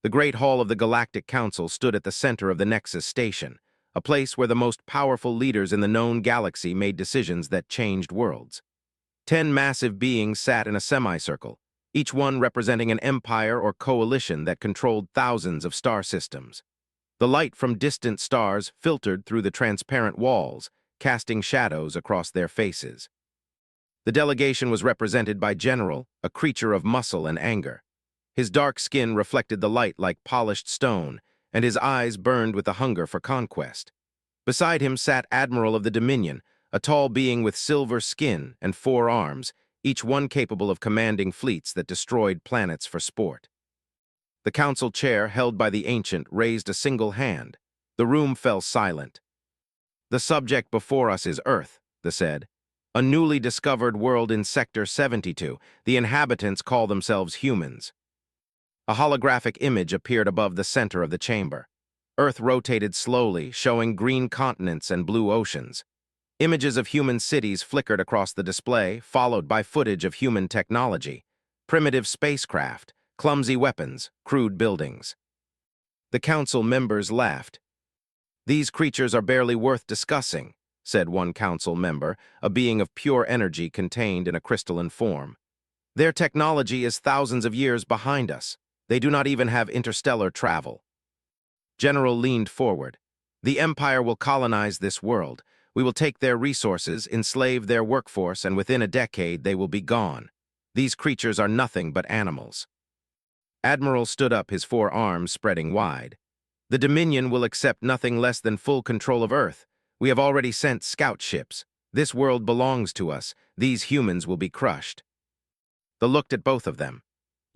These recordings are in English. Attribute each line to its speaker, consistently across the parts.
Speaker 1: The Great Hall of the Galactic Council stood at the center of the Nexus Station, a place where the most powerful leaders in the known galaxy made decisions that changed worlds. 10 massive beings sat in a semicircle, each one representing an empire or coalition that controlled thousands of star systems. The light from distant stars filtered through the transparent walls, casting shadows across their faces. The delegation was represented by General, a creature of muscle and anger. His dark skin reflected the light like polished stone, and his eyes burned with the hunger for conquest. Beside him sat Admiral of the Dominion, a tall being with silver skin and 4 arms, each one capable of commanding fleets that destroyed planets for sport. The council chair, held by the ancient, raised a single hand. The room fell silent. "The subject before us is Earth," they said. "A newly discovered world in Sector 72. The inhabitants call themselves humans." A holographic image appeared above the center of the chamber. Earth rotated slowly, showing green continents and blue oceans. Images of human cities flickered across the display, followed by footage of human technology, primitive spacecraft, clumsy weapons, crude buildings. The council members laughed. "These creatures are barely worth discussing," said one council member, a being of pure energy contained in a crystalline form. "Their technology is thousands of years behind us. They do not even have interstellar travel." General leaned forward. "The Empire will colonize this world. We will take their resources, enslave their workforce, and within a decade they will be gone. These creatures are nothing but animals." Admiral stood up, his 4 arms spreading wide. "The Dominion will accept nothing less than full control of Earth. We have already sent scout ships. This world belongs to us. These humans will be crushed." They looked at both of them.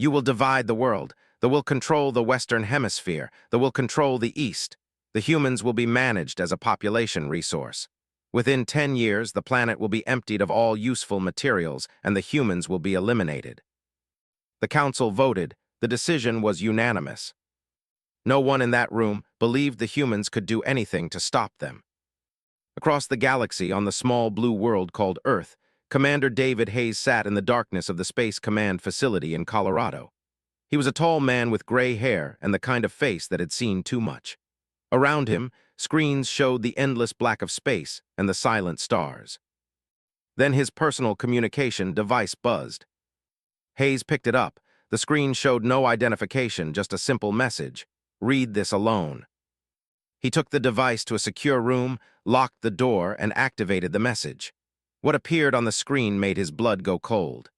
Speaker 1: "You will divide the world. They will control the Western Hemisphere. They will control the East. The humans will be managed as a population resource. Within 10 years, the planet will be emptied of all useful materials, and the humans will be eliminated." The council voted. The decision was unanimous. No one in that room believed the humans could do anything to stop them. Across the galaxy, on the small blue world called Earth, Commander David Hayes sat in the darkness of the Space Command facility in Colorado. He was a tall man with gray hair and the kind of face that had seen too much. Around him, screens showed the endless black of space and the silent stars. Then his personal communication device buzzed. Hayes picked it up. The screen showed no identification, just a simple message: "Read this alone." He took the device to a secure room, locked the door, and activated the message. What appeared on the screen made his blood go cold.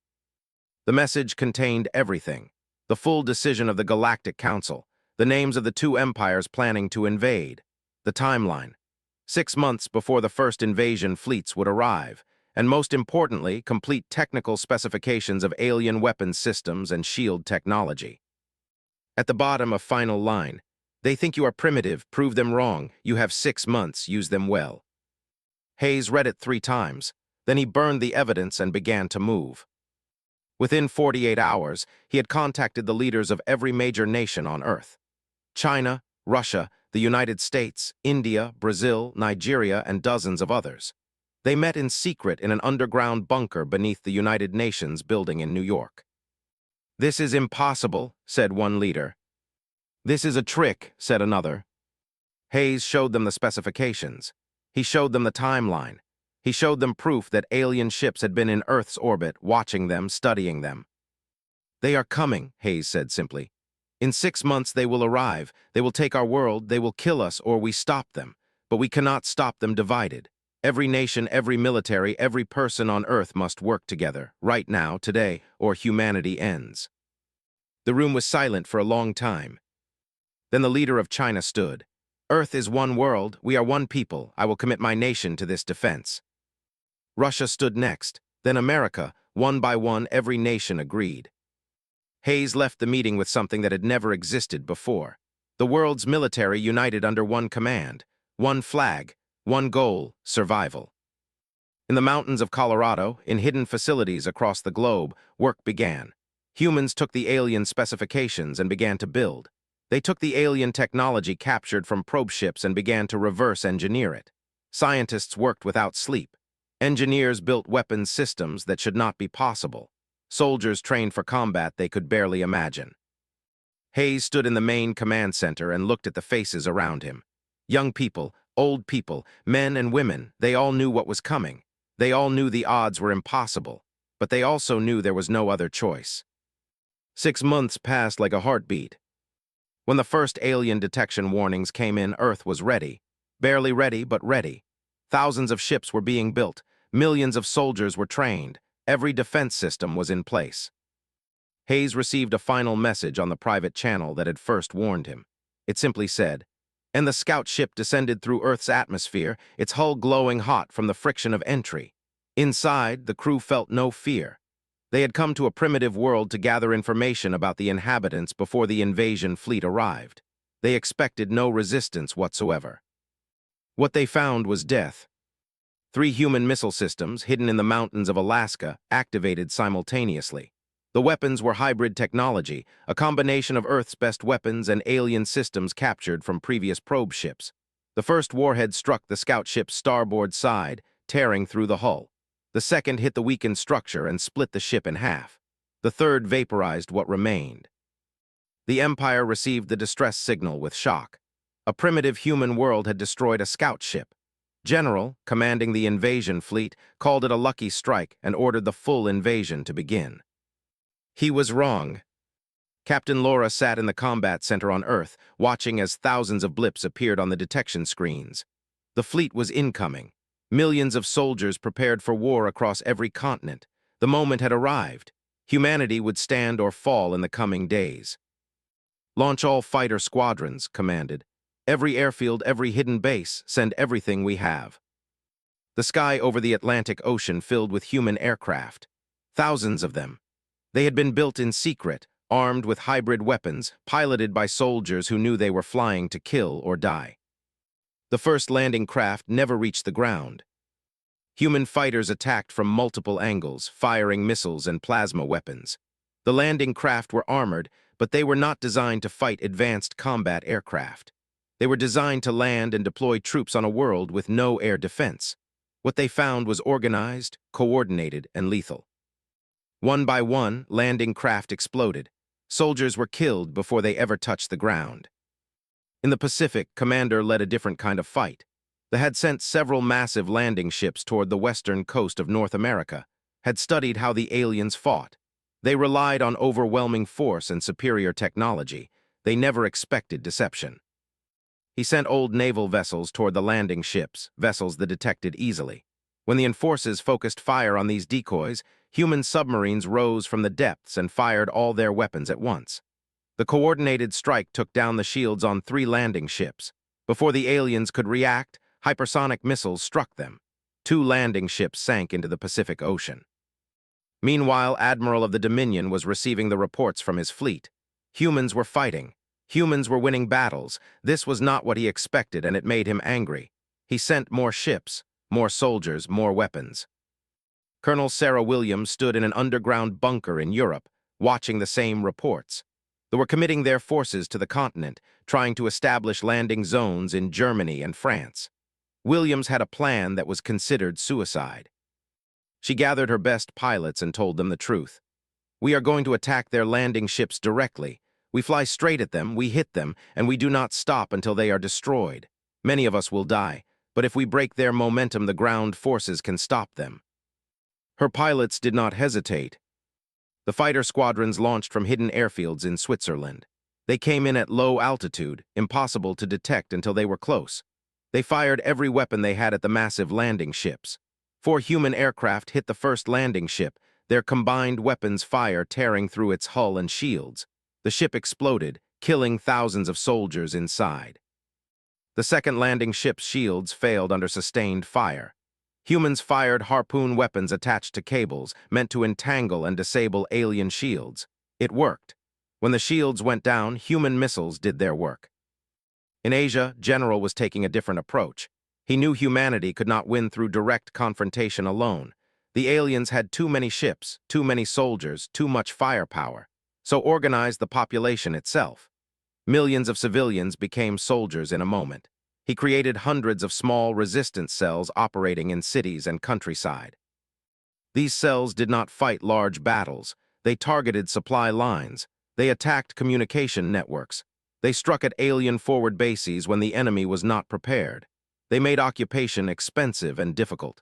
Speaker 1: The message contained everything: the full decision of the Galactic Council, the names of the 2 empires planning to invade, the timeline, 6 months before the first invasion fleets would arrive, and most importantly, complete technical specifications of alien weapons systems and shield technology. At the bottom, a final line: "They think you are primitive. Prove them wrong. You have 6 months. Use them well." Hayes read it 3 times. Then he burned the evidence and began to move. Within 48 hours, he had contacted the leaders of every major nation on Earth: China, Russia, the United States, India, Brazil, Nigeria, and dozens of others. They met in secret in an underground bunker beneath the United Nations building in New York. "This is impossible," said one leader. "This is a trick," said another. Hayes showed them the specifications. He showed them the timeline. He showed them proof that alien ships had been in Earth's orbit, watching them, studying them. "They are coming," Hayes said simply. "In 6 months they will arrive. They will take our world. They will kill us, or we stop them. But we cannot stop them divided. Every nation, every military, every person on Earth must work together, right now, today, or humanity ends." The room was silent for a long time. Then the leader of China stood. "Earth is one world. We are one people. I will commit my nation to this defense." Russia stood next. Then America. One by one, every nation agreed. Hayes left the meeting with something that had never existed before: the world's military united under one command, one flag, one goal: survival. In the mountains of Colorado, in hidden facilities across the globe, work began. Humans took the alien specifications and began to build. They took the alien technology captured from probe ships and began to reverse engineer it. Scientists worked without sleep. Engineers built weapons systems that should not be possible. Soldiers trained for combat they could barely imagine. Hayes stood in the main command center and looked at the faces around him. Young people, old people, men and women, they all knew what was coming. They all knew the odds were impossible, but they also knew there was no other choice. 6 months passed like a heartbeat. When the first alien detection warnings came in, Earth was ready. Barely ready, but ready. Thousands of ships were being built. Millions of soldiers were trained. Every defense system was in place. Hayes received a final message on the private channel that had first warned him. It simply said, "And the scout ship descended through Earth's atmosphere, its hull glowing hot from the friction of entry. Inside, the crew felt no fear. They had come to a primitive world to gather information about the inhabitants before the invasion fleet arrived. They expected no resistance whatsoever. What they found was death. 3 human missile systems, hidden in the mountains of Alaska, activated simultaneously. The weapons were hybrid technology, a combination of Earth's best weapons and alien systems captured from previous probe ships. The first warhead struck the scout ship's starboard side, tearing through the hull. The second hit the weakened structure and split the ship in half. The third vaporized what remained. The Empire received the distress signal with shock. A primitive human world had destroyed a scout ship. General, commanding the invasion fleet, called it a lucky strike and ordered the full invasion to begin. He was wrong. Captain Laura sat in the combat center on Earth, watching as thousands of blips appeared on the detection screens. The fleet was incoming. Millions of soldiers prepared for war across every continent. The moment had arrived. Humanity would stand or fall in the coming days. "Launch all fighter squadrons," commanded. "Every airfield, every hidden base, send everything we have." The sky over the Atlantic Ocean filled with human aircraft. Thousands of them. They had been built in secret, armed with hybrid weapons, piloted by soldiers who knew they were flying to kill or die. The first landing craft never reached the ground. Human fighters attacked from multiple angles, firing missiles and plasma weapons. The landing craft were armored, but they were not designed to fight advanced combat aircraft. They were designed to land and deploy troops on a world with no air defense. What they found was organized, coordinated, and lethal. One by one, landing craft exploded. Soldiers were killed before they ever touched the ground. In the Pacific, Commander led a different kind of fight. They had sent several massive landing ships toward the western coast of North America, had studied how the aliens fought. They relied on overwhelming force and superior technology. They never expected deception. He sent old naval vessels toward the landing ships, vessels that detected easily. When the enforces focused fire on these decoys, human submarines rose from the depths and fired all their weapons at once. The coordinated strike took down the shields on 3 landing ships. Before the aliens could react, hypersonic missiles struck them. 2 landing ships sank into the Pacific Ocean. Meanwhile, Admiral of the Dominion was receiving the reports from his fleet. Humans were fighting. Humans were winning battles. This was not what he expected, and it made him angry. He sent more ships, more soldiers, more weapons. Colonel Sarah Williams stood in an underground bunker in Europe, watching the same reports. They were committing their forces to the continent, trying to establish landing zones in Germany and France. Williams had a plan that was considered suicide. She gathered her best pilots and told them the truth. "We are going to attack their landing ships directly. We fly straight at them, we hit them, and we do not stop until they are destroyed. Many of us will die, but if we break their momentum, the ground forces can stop them." Her pilots did not hesitate. The fighter squadrons launched from hidden airfields in Switzerland. They came in at low altitude, impossible to detect until they were close. They fired every weapon they had at the massive landing ships. 4 human aircraft hit the first landing ship, their combined weapons fire tearing through its hull and shields. The ship exploded, killing thousands of soldiers inside. The second landing ship's shields failed under sustained fire. Humans fired harpoon weapons attached to cables, meant to entangle and disable alien shields. It worked. When the shields went down, human missiles did their work. In Asia, General was taking a different approach. He knew humanity could not win through direct confrontation alone. The aliens had too many ships, too many soldiers, too much firepower, so organized the population itself. Millions of civilians became soldiers in a moment. He created hundreds of small resistance cells operating in cities and countryside. These cells did not fight large battles. They targeted supply lines. They attacked communication networks. They struck at alien forward bases when the enemy was not prepared. They made occupation expensive and difficult.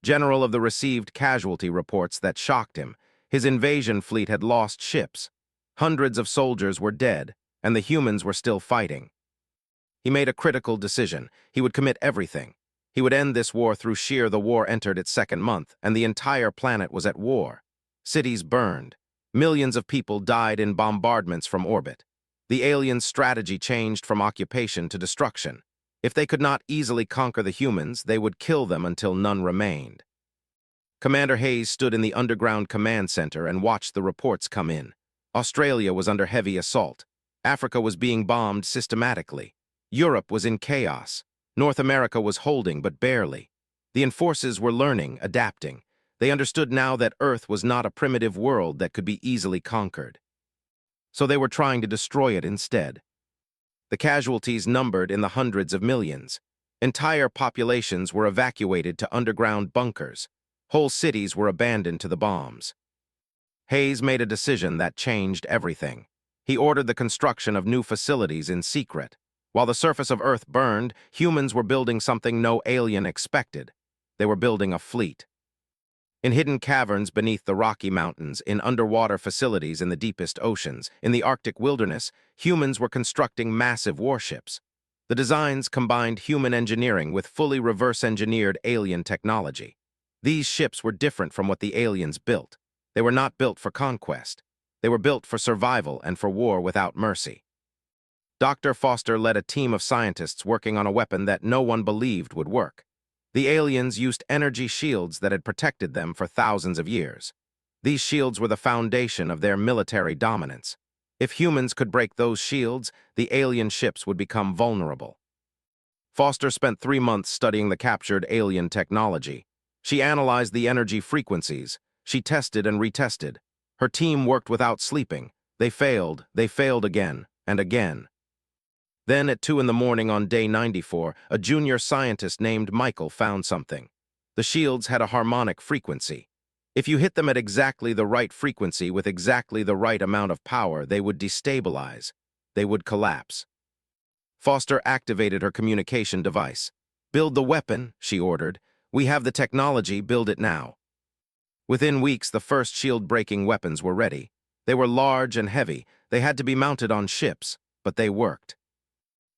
Speaker 1: General of the received casualty reports that shocked him. His invasion fleet had lost ships. Hundreds of soldiers were dead, and the humans were still fighting. He made a critical decision. He would commit everything. He would end this war through sheer. The war entered its second month, and the entire planet was at war. Cities burned. Millions of people died in bombardments from orbit. The aliens' strategy changed from occupation to destruction. If they could not easily conquer the humans, they would kill them until none remained. Commander Hayes stood in the underground command center and watched the reports come in. Australia was under heavy assault. Africa was being bombed systematically. Europe was in chaos. North America was holding, but barely. The enforces were learning, adapting. They understood now that Earth was not a primitive world that could be easily conquered. So they were trying to destroy it instead. The casualties numbered in the hundreds of millions. Entire populations were evacuated to underground bunkers. Whole cities were abandoned to the bombs. Hayes made a decision that changed everything. He ordered the construction of new facilities in secret. While the surface of Earth burned, humans were building something no alien expected. They were building a fleet. In hidden caverns beneath the Rocky Mountains, in underwater facilities in the deepest oceans, in the Arctic wilderness, humans were constructing massive warships. The designs combined human engineering with fully reverse-engineered alien technology. These ships were different from what the aliens built. They were not built for conquest. They were built for survival and for war without mercy. Dr. Foster led a team of scientists working on a weapon that no one believed would work. The aliens used energy shields that had protected them for thousands of years. These shields were the foundation of their military dominance. If humans could break those shields, the alien ships would become vulnerable. Foster spent 3 months studying the captured alien technology. She analyzed the energy frequencies. She tested and retested. Her team worked without sleeping. They failed again, and again. Then, at 2 in the morning on day 94, a junior scientist named Michael found something. The shields had a harmonic frequency. If you hit them at exactly the right frequency with exactly the right amount of power, they would destabilize. They would collapse. Foster activated her communication device. "Build the weapon," she ordered. "We have the technology, build it now." Within weeks, the first shield-breaking weapons were ready. They were large and heavy. They had to be mounted on ships, but they worked.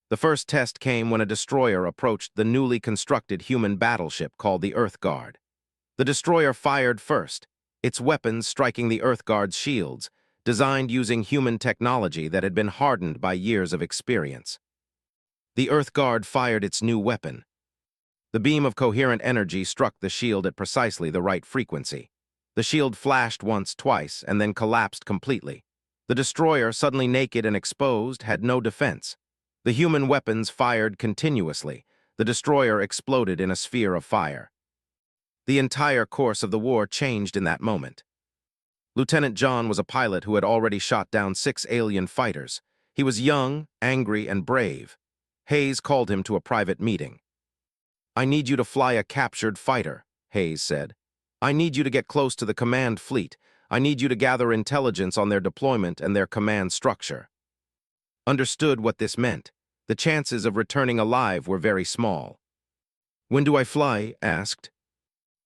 Speaker 1: The first test came when a destroyer approached the newly constructed human battleship called the Earth Guard. The destroyer fired first, its weapons striking the Earth Guard's shields, designed using human technology that had been hardened by years of experience. The Earth Guard fired its new weapon. The beam of coherent energy struck the shield at precisely the right frequency. The shield flashed once, twice, and then collapsed completely. The destroyer, suddenly naked and exposed, had no defense. The human weapons fired continuously. The destroyer exploded in a sphere of fire. The entire course of the war changed in that moment. Lieutenant John was a pilot who had already shot down 6 alien fighters. He was young, angry, and brave. Hayes called him to a private meeting. "I need you to fly a captured fighter," Hayes said. "I need you to get close to the command fleet. I need you to gather intelligence on their deployment and their command structure." Understood what this meant. The chances of returning alive were very small. "When do I fly?" asked.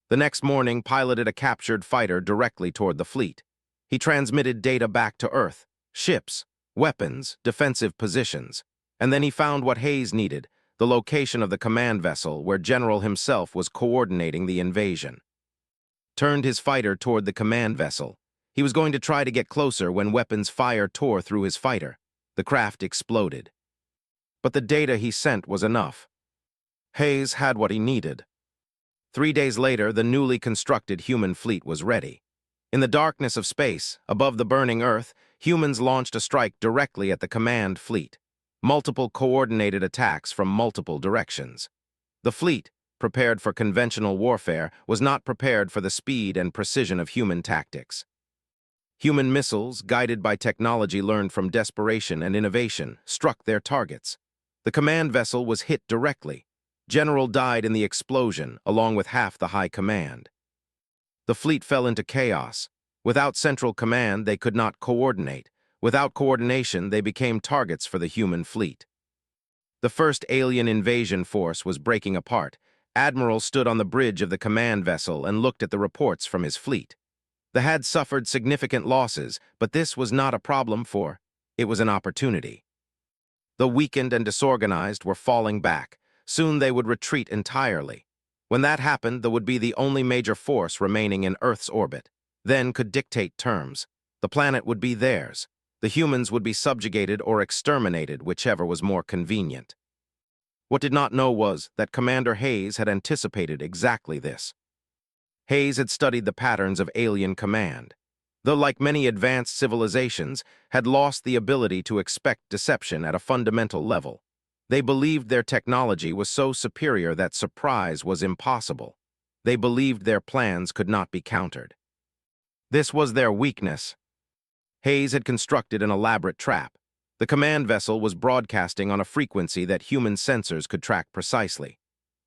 Speaker 1: The next morning, piloted a captured fighter directly toward the fleet. He transmitted data back to Earth: ships, weapons, defensive positions. And then he found what Hayes needed: the location of the command vessel where General himself was coordinating the invasion. Turned his fighter toward the command vessel. He was going to try to get closer when weapons fire tore through his fighter. The craft exploded. But the data he sent was enough. Hayes had what he needed. 3 days later, the newly constructed human fleet was ready. In the darkness of space, above the burning Earth, humans launched a strike directly at the command fleet. Multiple coordinated attacks from multiple directions. The fleet, prepared for conventional warfare, was not prepared for the speed and precision of human tactics. Human missiles, guided by technology learned from desperation and innovation, struck their targets. The command vessel was hit directly. General died in the explosion, along with half the high command. The fleet fell into chaos. Without central command, they could not coordinate. Without coordination, they became targets for the human fleet. The first alien invasion force was breaking apart. Admiral stood on the bridge of the command vessel and looked at the reports from his fleet. They had suffered significant losses, but this was not a problem it was an opportunity. The weakened and disorganized were falling back. Soon they would retreat entirely. When that happened, there would be the only major force remaining in Earth's orbit. Then could dictate terms. The planet would be theirs. The humans would be subjugated or exterminated, whichever was more convenient. What did not know was that Commander Hayes had anticipated exactly this. Hayes had studied the patterns of alien command. Though, like many advanced civilizations, had lost the ability to expect deception at a fundamental level. They believed their technology was so superior that surprise was impossible. They believed their plans could not be countered. This was their weakness. Hayes had constructed an elaborate trap. The command vessel was broadcasting on a frequency that human sensors could track precisely.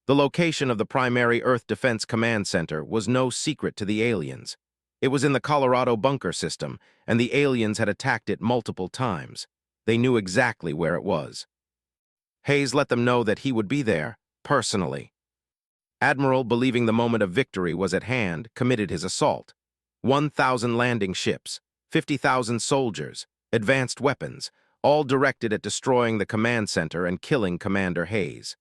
Speaker 1: The location of the primary Earth Defense Command Center was no secret to the aliens. It was in the Colorado bunker system, and the aliens had attacked it multiple times. They knew exactly where it was. Hayes let them know that he would be there, personally. Admiral, believing the moment of victory was at hand, committed his assault. 1,000 landing ships, 50,000 soldiers, advanced weapons, all directed at destroying the command center and killing Commander Hayes.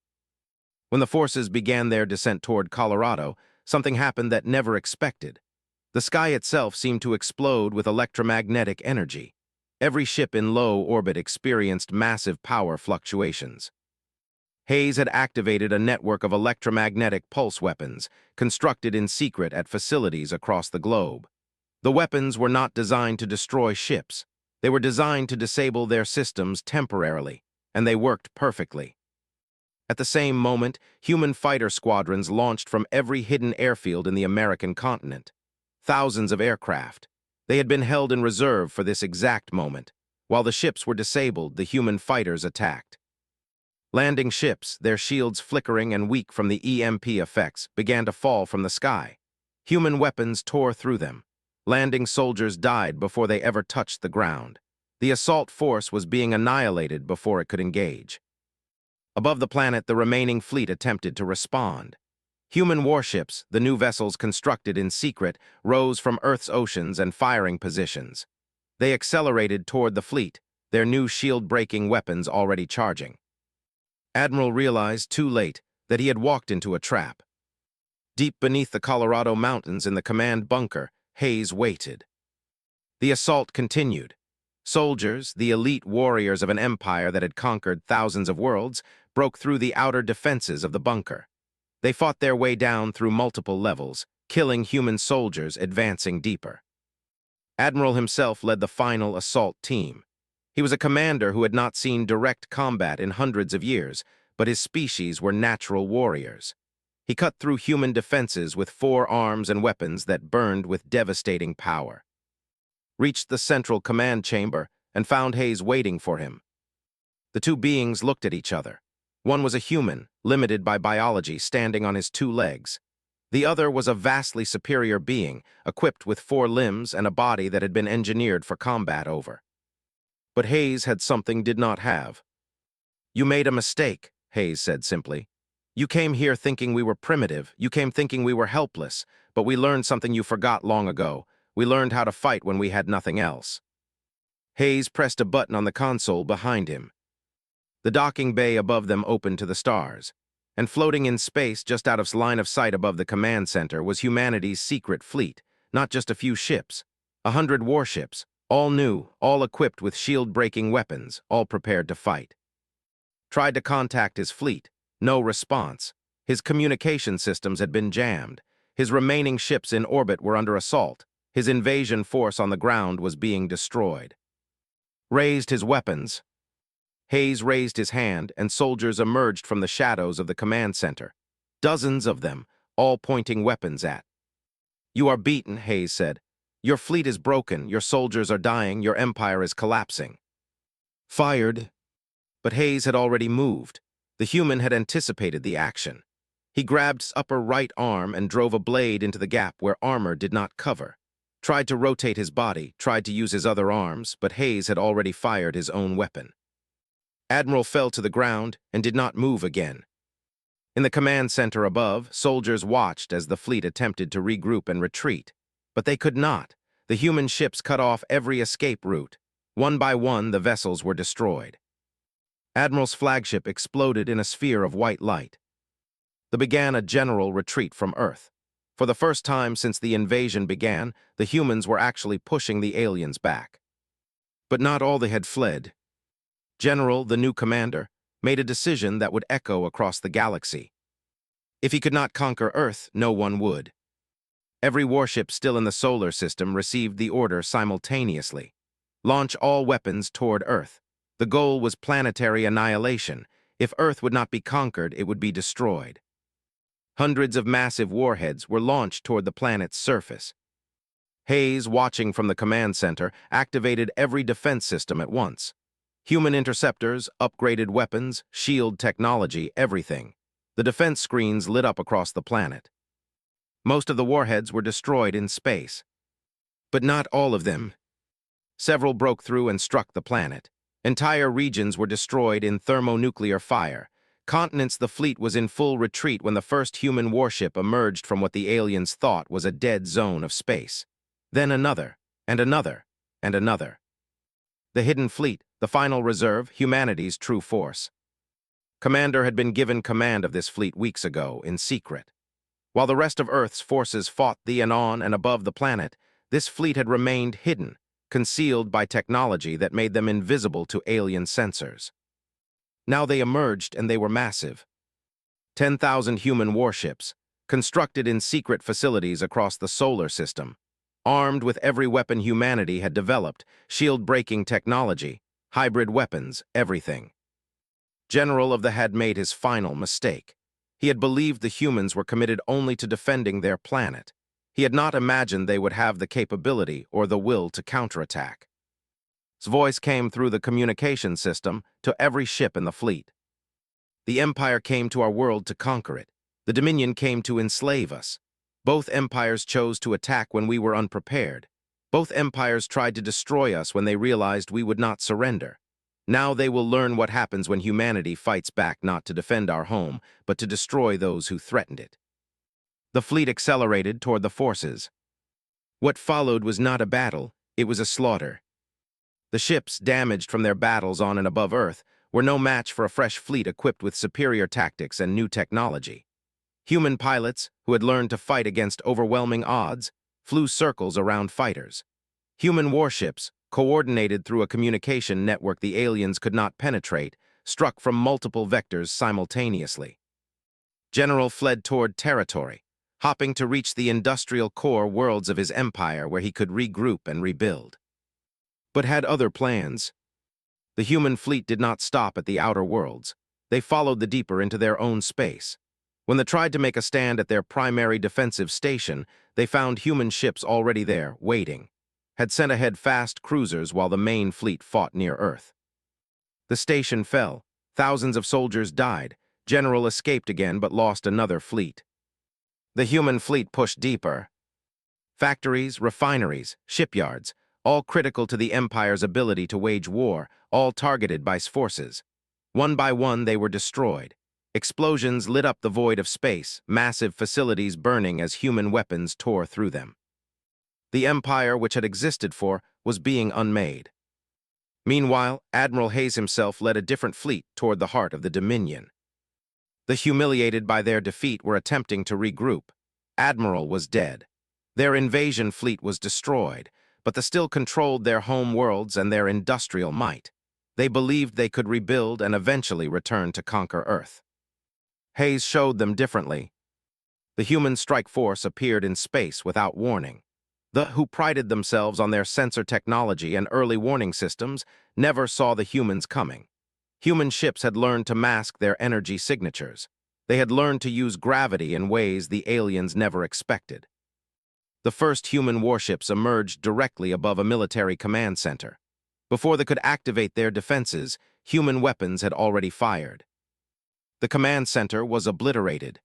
Speaker 1: When the forces began their descent toward Colorado, something happened that never expected. The sky itself seemed to explode with electromagnetic energy. Every ship in low orbit experienced massive power fluctuations. Hayes had activated a network of electromagnetic pulse weapons, constructed in secret at facilities across the globe. The weapons were not designed to destroy ships. They were designed to disable their systems temporarily, and they worked perfectly. At the same moment, human fighter squadrons launched from every hidden airfield in the American continent. Thousands of aircraft. They had been held in reserve for this exact moment. While the ships were disabled, the human fighters attacked. Landing ships, their shields flickering and weak from the EMP effects, began to fall from the sky. Human weapons tore through them. Landing soldiers died before they ever touched the ground. The assault force was being annihilated before it could engage. Above the planet, the remaining fleet attempted to respond. Human warships, the new vessels constructed in secret, rose from Earth's oceans and firing positions. They accelerated toward the fleet, their new shield-breaking weapons already charging. Admiral realized, too late, that he had walked into a trap. Deep beneath the Colorado mountains in the command bunker, Hayes waited. The assault continued. Soldiers, the elite warriors of an empire that had conquered thousands of worlds, broke through the outer defenses of the bunker. They fought their way down through multiple levels, killing human soldiers advancing deeper. Admiral himself led the final assault team. He was a commander who had not seen direct combat in hundreds of years, but his species were natural warriors. He cut through human defenses with 4 arms and weapons that burned with devastating power. Reached the central command chamber and found Hayes waiting for him. The two beings looked at each other. One was a human, limited by biology, standing on his 2 legs. The other was a vastly superior being, equipped with 4 limbs and a body that had been engineered for combat over. But Hayes had something did not have. "You made a mistake," Hayes said simply. "You came here thinking we were primitive. You came thinking we were helpless. But we learned something you forgot long ago. We learned how to fight when we had nothing else." Hayes pressed a button on the console behind him. The docking bay above them opened to the stars, and floating in space just out of line of sight above the command center was humanity's secret fleet, not just a few ships, 100 warships, all new, all equipped with shield-breaking weapons, all prepared to fight. Tried to contact his fleet, no response. His communication systems had been jammed. His remaining ships in orbit were under assault. His invasion force on the ground was being destroyed. Raised his weapons. Hayes raised his hand, and soldiers emerged from the shadows of the command center. Dozens of them, all pointing weapons at. "You are beaten," Hayes said. "Your fleet is broken, your soldiers are dying, your empire is collapsing." Fired. But Hayes had already moved. The human had anticipated the action. He grabbed his upper right arm and drove a blade into the gap where armor did not cover. tried to rotate his body, tried to use his other arms, but Hayes had already fired his own weapon. Admiral fell to the ground and did not move again. In the command center above, soldiers watched as the fleet attempted to regroup and retreat. But they could not. The human ships cut off every escape route. One by one, the vessels were destroyed. Admiral's flagship exploded in a sphere of white light. There began a general retreat from Earth. For the first time since the invasion began, the humans were actually pushing the aliens back. But not all they had fled. General, the new commander, made a decision that would echo across the galaxy. If he could not conquer Earth, no one would. Every warship still in the solar system received the order simultaneously. Launch all weapons toward Earth. The goal was planetary annihilation. If Earth would not be conquered, it would be destroyed. Hundreds of massive warheads were launched toward the planet's surface. Hayes, watching from the command center, activated every defense system at once. Human interceptors, upgraded weapons, shield technology, everything. The defense screens lit up across the planet. Most of the warheads were destroyed in space. But not all of them. Several broke through and struck the planet. Entire regions were destroyed in thermonuclear fire. Continents. The fleet was in full retreat when the first human warship emerged from what the aliens thought was a dead zone of space. Then another, and another, and another. The hidden fleet, the final reserve, humanity's true force. Commander had been given command of this fleet weeks ago, in secret. While the rest of Earth's forces fought the and on and above the planet, this fleet had remained hidden, concealed by technology that made them invisible to alien sensors. Now they emerged, and they were massive. 10,000 human warships, constructed in secret facilities across the solar system, armed with every weapon humanity had developed, shield-breaking technology, hybrid weapons, everything. General of the had made his final mistake. He had believed the humans were committed only to defending their planet. He had not imagined they would have the capability or the will to counterattack. His voice came through the communication system to every ship in the fleet. The Empire came to our world to conquer it. The Dominion came to enslave us. Both empires chose to attack when we were unprepared. Both empires tried to destroy us when they realized we would not surrender. Now they will learn what happens when humanity fights back, not to defend our home, but to destroy those who threatened it. The fleet accelerated toward the forces. What followed was not a battle, it was a slaughter. The ships, damaged from their battles on and above Earth, were no match for a fresh fleet equipped with superior tactics and new technology. Human pilots, who had learned to fight against overwhelming odds, flew circles around fighters. Human warships, coordinated through a communication network the aliens could not penetrate, struck from multiple vectors simultaneously. General fled toward territory, hopping to reach the industrial core worlds of his empire where he could regroup and rebuild. But had other plans. The human fleet did not stop at the outer worlds. They followed the deeper into their own space. When they tried to make a stand at their primary defensive station, they found human ships already there, waiting. Had sent ahead fast cruisers while the main fleet fought near Earth. The station fell. Thousands of soldiers died. General escaped again but lost another fleet. The human fleet pushed deeper. Factories, refineries, shipyards, all critical to the Empire's ability to wage war, all targeted by forces. One by one they were destroyed. Explosions lit up the void of space, massive facilities burning as human weapons tore through them. The Empire, which had existed was being unmade. Meanwhile, Admiral Hayes himself led a different fleet toward the heart of the Dominion. The humiliated by their defeat were attempting to regroup. Admiral was dead. Their invasion fleet was destroyed, but they still controlled their home worlds and their industrial might. They believed they could rebuild and eventually return to conquer Earth. Hayes showed them differently. The human strike force appeared in space without warning. Who prided themselves on their sensor technology and early warning systems never saw the humans coming. Human ships had learned to mask their energy signatures. They had learned to use gravity in ways the aliens never expected. The first human warships emerged directly above a military command center. Before they could activate their defenses, human weapons had already fired. The command center was obliterated.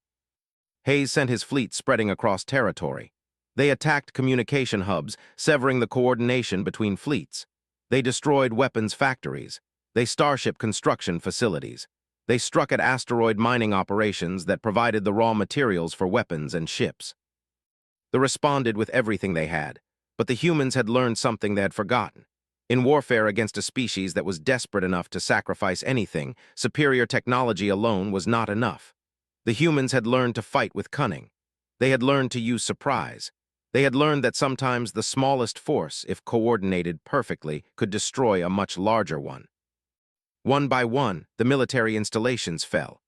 Speaker 1: Hayes sent his fleet spreading across territory. They attacked communication hubs, severing the coordination between fleets. They destroyed weapons factories. They starship construction facilities. They struck at asteroid mining operations that provided the raw materials for weapons and ships. They responded with everything they had, but the humans had learned something they had forgotten. In warfare against a species that was desperate enough to sacrifice anything, superior technology alone was not enough. The humans had learned to fight with cunning. They had learned to use surprise. They had learned that sometimes the smallest force, if coordinated perfectly, could destroy a much larger one. One by one, the military installations fell.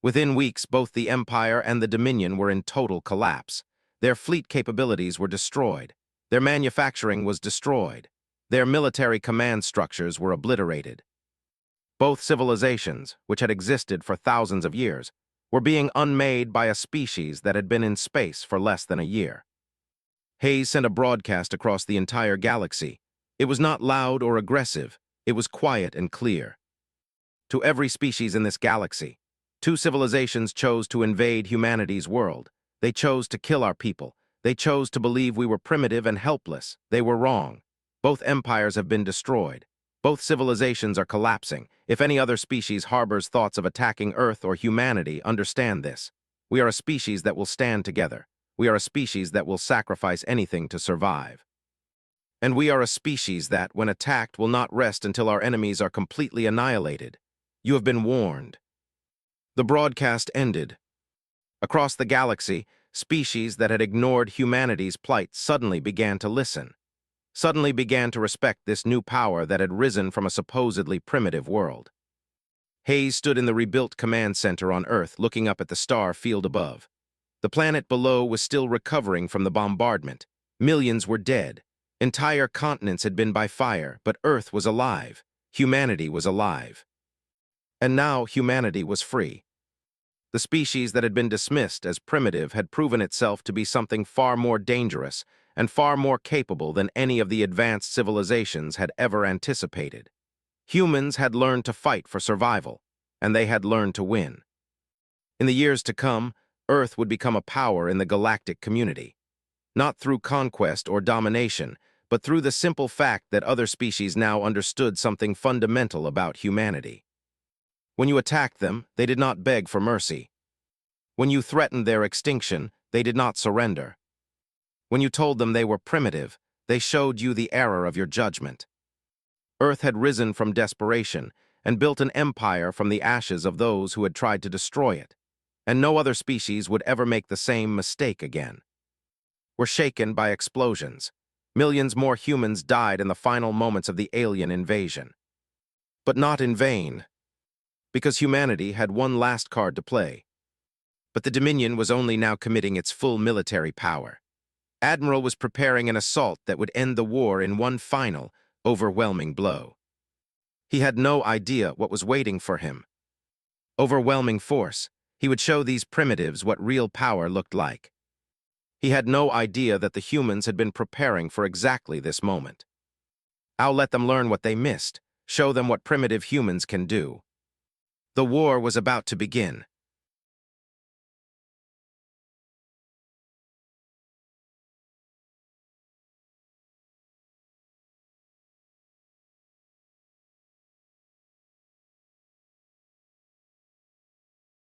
Speaker 1: Within weeks, both the Empire and the Dominion were in total collapse. Their fleet capabilities were destroyed. Their manufacturing was destroyed. Their military command structures were obliterated. Both civilizations, which had existed for thousands of years, were being unmade by a species that had been in space for less than a year. Hayes sent a broadcast across the entire galaxy. It was not loud or aggressive. It was quiet and clear. To every species in this galaxy, two civilizations chose to invade humanity's world. They chose to kill our people. They chose to believe we were primitive and helpless. They were wrong. Both empires have been destroyed. Both civilizations are collapsing. If any other species harbors thoughts of attacking Earth or humanity, understand this. We are a species that will stand together. We are a species that will sacrifice anything to survive. And we are a species that, when attacked, will not rest until our enemies are completely annihilated. You have been warned. The broadcast ended. Across the galaxy, species that had ignored humanity's plight suddenly began to listen. Suddenly began to respect this new power that had risen from a supposedly primitive world. Hayes stood in the rebuilt command center on Earth, looking up at the star field above. The planet below was still recovering from the bombardment. Millions were dead. Entire continents had been by fire, but Earth was alive. Humanity was alive. And now humanity was free. The species that had been dismissed as primitive had proven itself to be something far more dangerous and far more capable than any of the advanced civilizations had ever anticipated. Humans had learned to fight for survival, and they had learned to win. In the years to come, Earth would become a power in the galactic community, not through conquest or domination, but through the simple fact that other species now understood something fundamental about humanity. When you attacked them, they did not beg for mercy. When you threatened their extinction, they did not surrender. When you told them they were primitive, they showed you the error of your judgment. Earth had risen from desperation and built an empire from the ashes of those who had tried to destroy it, and no other species would ever make the same mistake again. Were shaken by explosions. Millions more humans died in the final moments of the alien invasion. But not in vain, because humanity had one last card to play. But the Dominion was only now committing its full military power. Admiral was preparing an assault that would end the war in one final, overwhelming blow. He had no idea what was waiting for him. Overwhelming force. He would show these primitives what real power looked like. He had no idea that the humans had been preparing for exactly this moment. I'll let them learn what they missed, show them what primitive humans can do. The war was about to begin.